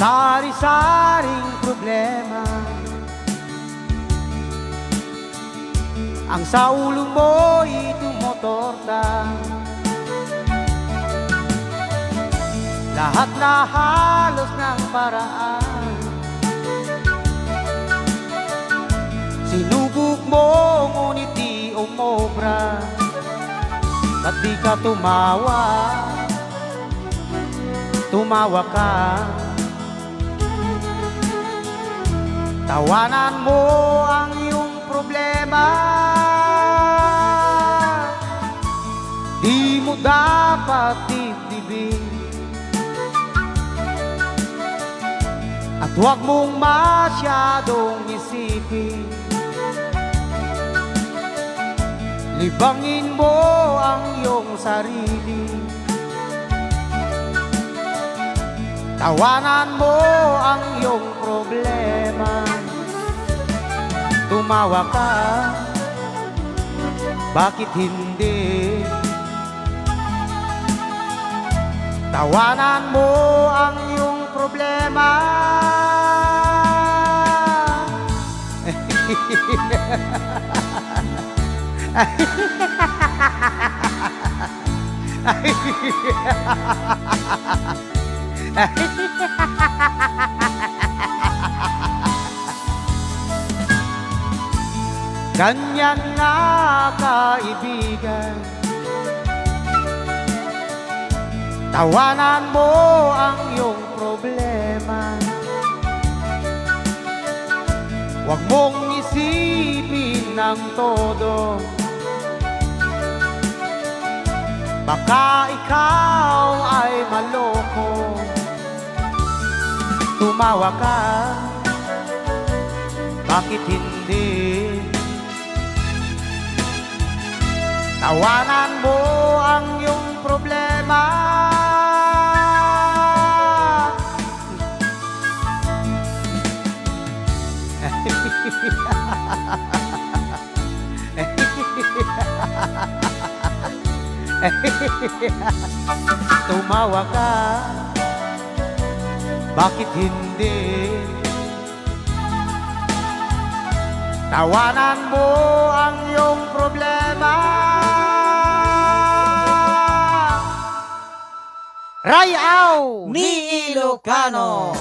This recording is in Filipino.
Sari-saring problema ang sa ulo mo'y tumotorta. Lahat na halos ng paraan sinubok mo, ngunit di umobra. Ba't di ka tumawa? Tumawa ka. Tawanan mo ang iyong problema. Di mo dapat dibdibin, at huwag mong masyadong isipin. Libangin mo ang iyong sarili. Tawanan mo ang iyong problema. Tumawa ka, bakit hindi? Tawanan mo ang iyong problema. Ganyan nga, kaibigan. Tawanan mo ang iyong problema. Huwag mong isipin ng todo, baka ikaw ay maloko. Tumawa ka, bakit hindi? Tawanan mo ang iyong problema. Tumawa ka, bakit hindi? Tawanan mo ang iyong problema. Rayaw ni Ilocano.